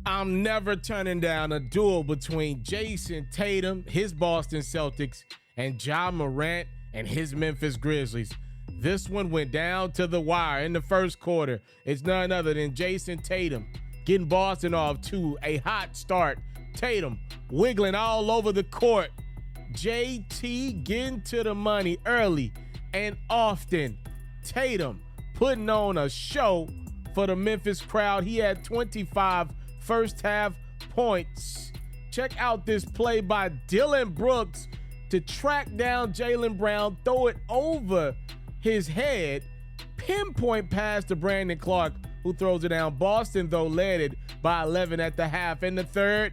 I'm never turning down a duel between Jason Tatum, his Boston Celtics, and Ja Morant and his Memphis Grizzlies. This one went down to the wire in the first quarter. It's none other than Jason Tatum getting Boston off to a hot start. Tatum wiggling all over the court. JT getting to the money early and often. Tatum putting on a show for the Memphis crowd. He had 25 first half points. Check out this play by Dillon Brooks to track down Jaylen Brown, throw it over his head, pinpoint pass to Brandon Clark, who throws it down. Boston, though, led it by 11 at the half. In the third,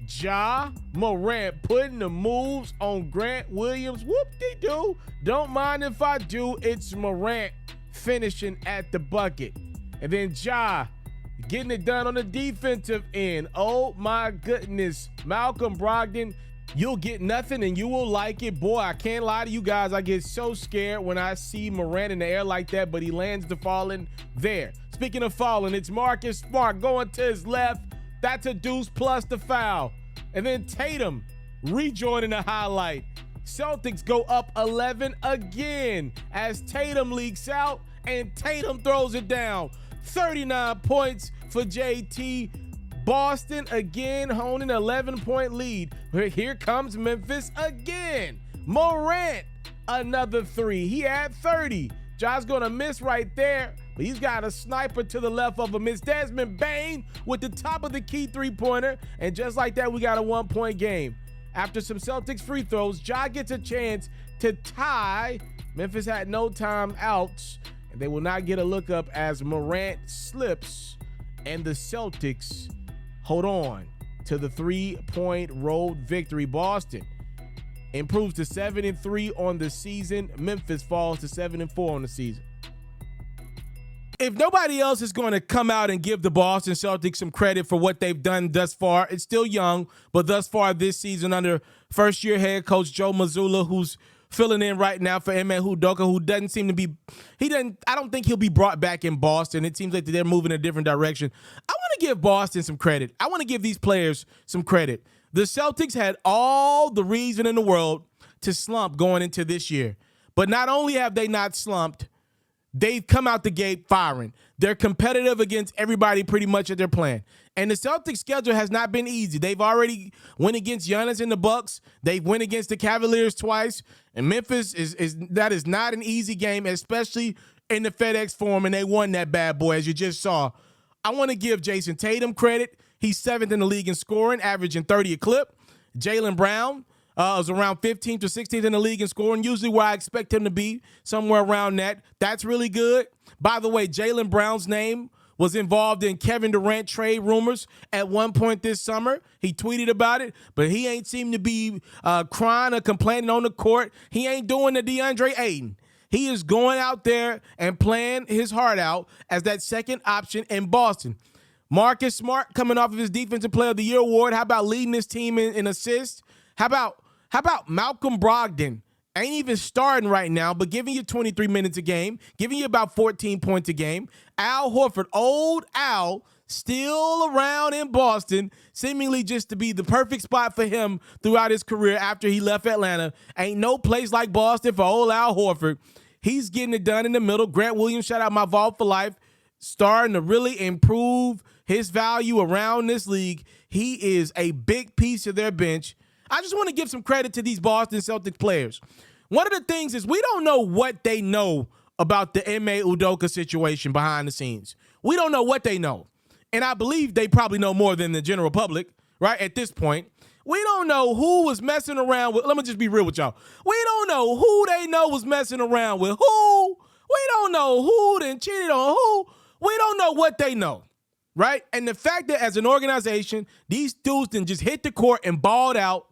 Ja Morant putting the moves on Grant Williams. Whoop-de-doo. Don't mind if I do. It's Morant finishing at the bucket. And then Ja getting it done on the defensive end. Oh, my goodness. Malcolm Brogdon, you'll get nothing and you will like it. Boy, I can't lie to you guys. I get so scared when I see Morant in the air like that, but he lands the falling there. Speaking of falling, it's Marcus Smart going to his left. That's a deuce plus the foul. And then Tatum rejoining the highlight. Celtics go up 11 again as Tatum leaks out and Tatum throws it down. 39 points for JT. Boston again holding an 11-point lead. Here comes Memphis again. Morant, another three. He had 30. Ja's gonna miss right there, but he's got a sniper to the left of him. It's Desmond Bane with the top of the key three-pointer, and just like that, we got a one-point game. After some Celtics free throws, Ja gets a chance to tie. Memphis had no timeouts, and they will not get a look up as Morant slips, and the Celtics hold on to the three-point road victory. Boston improves to 7-3 on the season. Memphis falls to 7-4 on the season. If nobody else is going to come out and give the Boston Celtics some credit for what they've done thus far, it's still young, but thus far this season under first-year head coach Joe Mazzulla, who's filling in right now for Ime Udoka, who doesn't seem to be, I don't think he'll be brought back in Boston. It seems like they're moving in a different direction. I want to give Boston some credit. I want to give these players some credit. The Celtics had all the reason in the world to slump going into this year. But not only have they not slumped, they've come out the gate firing. They're competitive against everybody pretty much at their plan. And the Celtics schedule has not been easy. They've already went against Giannis and the Bucks. They've went against the Cavaliers twice. And Memphis is not an easy game, especially in the FedEx Forum, and they won that bad boy, as you just saw. I want to give Jason Tatum credit. He's 7th in the league in scoring, averaging 30 a clip. Jaylen Brown is around 15th to 16th in the league in scoring, usually where I expect him to be, somewhere around that. That's really good. By the way, Jaylen Brown's name was involved in Kevin Durant trade rumors at one point this summer. He tweeted about it, but he ain't seemed to be crying or complaining on the court. He ain't doing the DeAndre Ayton. He is going out there and playing his heart out as that second option in Boston. Marcus Smart coming off of his Defensive Player of the Year award. How about leading this team in assists? How about Malcolm Brogdon? Ain't even starting right now, but giving you 23 minutes a game, giving you about 14 points a game. Al Horford, old Al, still around in Boston, seemingly just to be the perfect spot for him throughout his career after he left Atlanta. Ain't no place like Boston for old Al Horford. He's getting it done in the middle. Grant Williams, shout out my vault for life, starting to really improve his value around this league. He is a big piece of their bench. I just want to give some credit to these Boston Celtics players. One of the things is we don't know what they know about the Ime Udoka situation behind the scenes. We don't know what they know. And I believe they probably know more than the general public, right, at this point. We don't know who was messing around with. Let me just be real with y'all. We don't know who they know was messing around with who. We don't know who then cheated on who. We don't know what they know, right? And the fact that as an organization, these dudes then just hit the court and balled out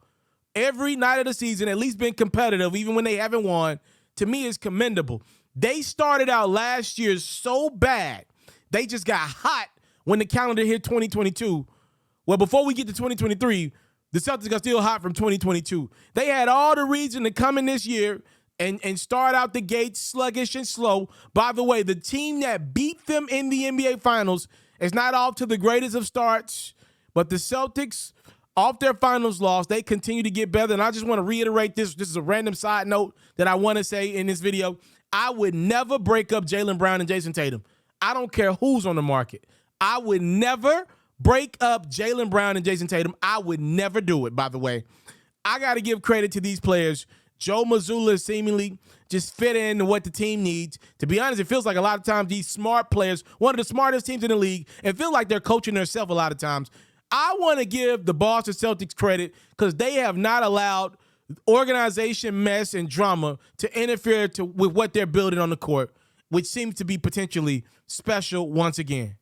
every night of the season, at least been competitive, even when they haven't won, to me is commendable. They started out last year so bad, they just got hot when the calendar hit 2022. Well, before we get to 2023, the Celtics are still hot from 2022. They had all the reason to come in this year and start out the gate sluggish and slow. By the way, the team that beat them in the NBA Finals It's not off to the greatest of starts, but the Celtics, off their finals loss, they continue to get better. And I just want to reiterate this. This is a random side note that I want to say in this video. I would never break up Jaylen Brown and Jason Tatum. I don't care who's on the market. I would never break up Jaylen Brown and Jason Tatum. I would never do it, by the way. I got to give credit to these players. Joe Mazzulla seemingly just fit into what the team needs. To be honest, it feels like a lot of times these smart players, one of the smartest teams in the league, it feels like they're coaching themselves a lot of times. I want to give the Boston Celtics credit because they have not allowed organization mess and drama to interfere with what they're building on the court, which seems to be potentially special once again.